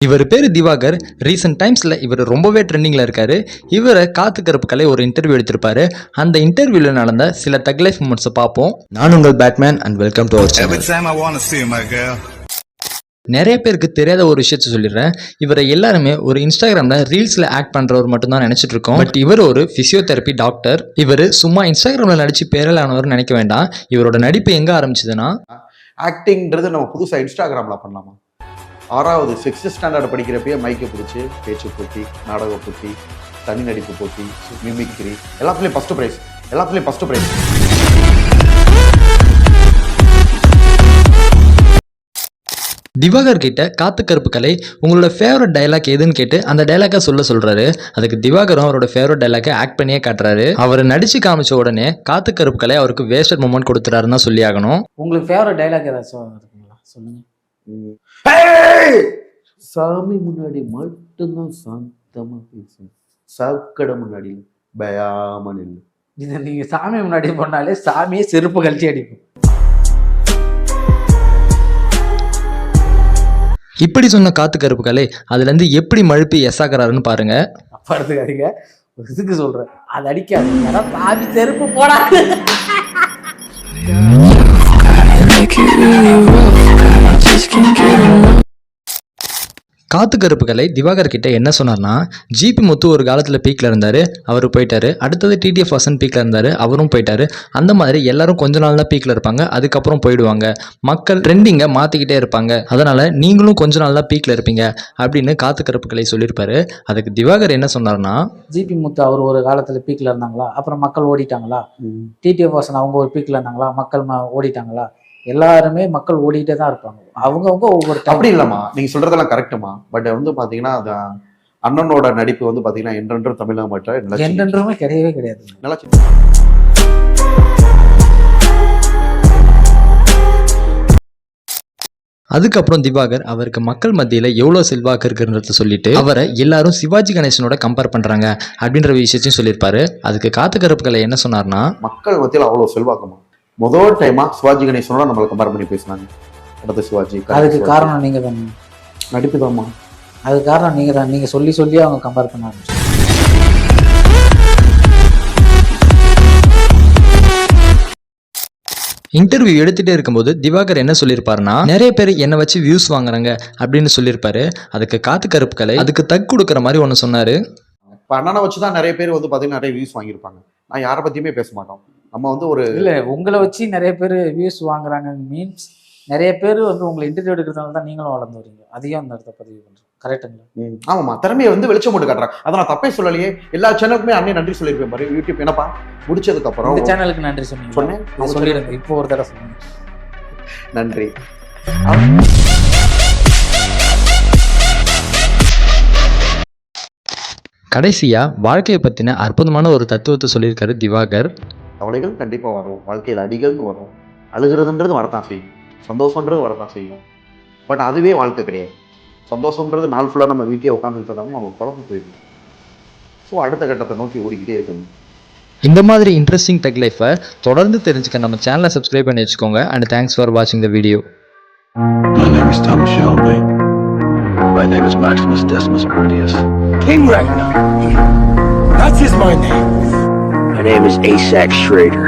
இவர் பேர் திவாகர். ரீசெண்ட் டைம்ஸில் இவர் ரொம்பவே ட்ரெண்டிங்கில் இருக்காரு. இவரை காத்து கருப்பு கலை ஒரு இன்டர்வியூ எடுத்திருப்பாரு. அந்த இன்டர்வியூவில் நடந்த சில தக் லைஃப் மூமெண்ட்ஸை பார்ப்போம். நான் உங்கள் Batman and welcome to our channel. நிறைய பேருக்கு தெரியாத ஒரு விஷயத்த சொல்லிடுறேன். இவரை எல்லாருமே ஒரு இன்ஸ்டாகிராமில் ரீல்ஸில் ஆக்ட் பண்ணுறவர் மட்டும்தான் நினச்சிட்டு இருக்கோம். பட் இவர் ஒரு ஃபிசியோதெரப்பி டாக்டர். இவர் சும்மா இன்ஸ்டாகிராமில் நடிச்சு பேரலானவர் நினைக்க வேண்டாம். இவரோட நடிப்பு எங்கே ஆரம்பிச்சதுன்னா, ஆக்டிங்கிறது நம்ம புதுசாக இன்ஸ்டாகிராமில் பண்ணலாமா? 6வது 6th ஸ்டாண்டர்ட் படிக்கிறப்பயே மைக்கை பிடிச்சி பேச்சு போட்டி, நாடக போட்டி, தனி நடிப்பு போட்டி, மிமிக்ரி எல்லாத்துலேயும் ஃபஸ்ட்டு ப்ரைஸ். திவாகர் கிட்ட காத்து கருப்பு கலை உங்களோட ஃபேவரட் டைலாக் எதுன்னு கேட்டு அந்த டைலாக்கை சொல்றாரு. அதுக்கு திவாகரும் அவரோட ஃபேவரட் டைலாக்கை ஆக்ட் பண்ணியே காட்டுறாரு. அவர் நடிச்சு காமிச்ச உடனே காத்து கருப்பு கலை அவருக்கு வேஸ்டட் மூமெண்ட் கொடுத்துறாருன்னு தான் சொல்லி ஆகணும். உங்களுக்கு ஃபேவரட் டைலாக் ஏதாச்சும் இருக்குங்களா? சொல்லுங்க. சாமி முன்னாடி மட்டும்தான் சாந்தமா பேசும், சாக்கடை முன்னாடி பயாமன் இல்லை. இது நீங்க சாமி முன்னாடி போனாலே சாமியே செருப்பு கழிச்சு அடிக்கும். இப்படி சொன்ன காத்து கருப்பு கலை அதுல இருந்து எப்படி மழுப்பி எஸ்ஸாக்குறாருன்னு பாருங்க. அப்ப எடுத்துக்காதீங்க, ஒரு இதுக்கு சொல்றேன், அது அடிக்காது. ஏன்னா சாமி செருப்பு போடா. காத்து கருப்பு கலை திவாகர் கிட்ட என்ன சொன்னார்னா, ஜிபி முத்து ஒரு காலத்தில் பீக்கில் இருந்தார், அவர் போயிட்டாரு. அடுத்தது டிடிஎஃப் வாசன் பீக்கில் இருந்தார், அவரும் போயிட்டாரு. அந்த மாதிரி எல்லாரும் கொஞ்ச நாள் தான் பீக்கில் இருப்பாங்க, அதுக்கப்புறம் போயிடுவாங்க. மக்கள் ட்ரெண்டிங்கை மாற்றிக்கிட்டே இருப்பாங்க, அதனால் நீங்களும் கொஞ்ச நாள் தான் பீக்கில் இருப்பீங்க அப்படின்னு காத்து கருப்பு கலை சொல்லியிருப்பாரு. அதுக்கு திவாகர் என்ன சொன்னார்னா, ஜிபி முத்து அவர் ஒரு காலத்தில் பீக்கில் இருந்தாங்களா, அப்புறம் மக்கள் ஓடிட்டாங்களா? டிடிஎஃப் வாசன் அவங்க ஒரு பீக்கில் இருந்தாங்களா, மக்கள் ஓடிட்டாங்களா? எல்லாருமே மக்கள் ஓடிட்டே தான் இருப்பாங்க. அவங்கவுங்க ஒவ்வொரு அப்படி இல்லம்மா, நீங்க சொல்றதெல்லாம் கரெக்டுமா. பட் வந்து பாத்தீங்கன்னா அது அண்ணனோட நடிப்பு வந்து பாத்தீங்கன்னா என்றென்றும் தமிழக மாற்ற என்றென்றுமே கிடையவே கிடையாது. நல்லா அதுக்கப்புறம் திவாகர் அவருக்கு மக்கள் மத்தியில் எவ்வளோ செல்வாக்கு இருக்குன்றத சொல்லிட்டு அவரை எல்லாரும் சிவாஜி கணேசனோட கம்பேர் பண்ணுறாங்க அப்படின்ற விஷயத்தையும் சொல்லியிருப்பாரு. அதுக்கு காத்து கருப்பு கலை என்ன சொன்னார்னா, மக்கள் மத்தியில் அவ்வளோ செல்வாக்குமா, முதல் டைமா சிவாஜி கணேசனோட நம்மளை கம்பேர் பண்ணி பேசினாங்க. அடுத்த சிவாஜி. அதுக்கு காரணம் நீங்க தான், நடிப்பு தான்மா. அதுக்கு காரணம் நீங்க தான். நீங்க சொல்லி சொல்லி அவங்க கம்பேர் பண்ணாங்க. இன்டர்வியூ எடுத்துகிட்டே இருக்கும்போது திவாகர் என்ன சொல்லியிருப்பாருன்னா, நிறைய பேர் என்னை வச்சு வியூஸ் வாங்குறாங்க அப்படின்னு சொல்லியிருப்பாரு. அதுக்கு காத்து கருப்பு கலை அதுக்கு தக் கொடுக்குற மாதிரி ஒன்று சொன்னார். இப்போ அண்ணனை வச்சு தான் நிறைய பேர் வந்து பார்த்தீங்கன்னா நிறைய வியூஸ் வாங்கியிருப்பாங்க. நான் யாரை பற்றியுமே பேச மாட்டோம். நம்ம வந்து ஒரு இல்லை, உங்களை வச்சு நிறைய பேர் வியூஸ் வாங்குறாங்க மீன்ஸ் நிறைய பேர் வந்து உங்களை இன்டர்வியூ எடுக்கிறதுனால தான் நீங்களும் வளர்ந்து வரீங்க. அதையும் அந்த இடத்த பதிவு பண்ணுறோம். கரெக்டுங்களா? ஆமாம்மா, திறமையை வந்து வெளிச்சம் போட்டு காட்டுறாங்க. அதை நான் தப்பே சொல்லலையே. எல்லா சேனலுக்குமே அண்ணே நன்றி சொல்லியிருப்பேன் பாரு. யூடியூப் என்னப்பா முடிச்சதுக்கு அப்புறம் இந்த சேனலுக்கு நன்றி சொன்னேன். சொல்லிடுங்க, இப்போ ஒரு தடவை சொல்லுங்க. நன்றி. கடைசியா வாழ்க்கையை பத்தின அற்புதமான ஒரு தத்துவத்தை சொல்லியிருக்காரு திவாகர். கவலைகள் கண்டிப்பா வரும், வாழ்க்கையில் அடிகள் வரும், அழுகிறதுன்றது வரத்தான் செய்யும், சந்தோஷன்றது வரத்தான் செய்யும். பட் அதுவே வாழ்க்கை கிடையாது. சந்தோஷன்றது நாள் ஃபுல்லாக நம்ம வீட்டிலே உட்காந்துட்டு நம்ம குழம்பு போயிடும். ஸோ அடுத்த கட்டத்தை நோக்கி ஓடிக்கிட்டே இருக்கணும். இந்த மாதிரி இன்ட்ரெஸ்டிங் டெக் லைஃபை தொடர்ந்து தெரிஞ்சுக்க நம்ம சேனலை சப்ஸ்கிரைப் பண்ணி வச்சுக்கோங்க. அண்ட் தேங்க்ஸ் ஃபார் வாட்சிங் the video. My name is Thomas Shelby. My name is Maximus Decimus Meridius. King Ragnar. That is my name. My name is Asax Schrader.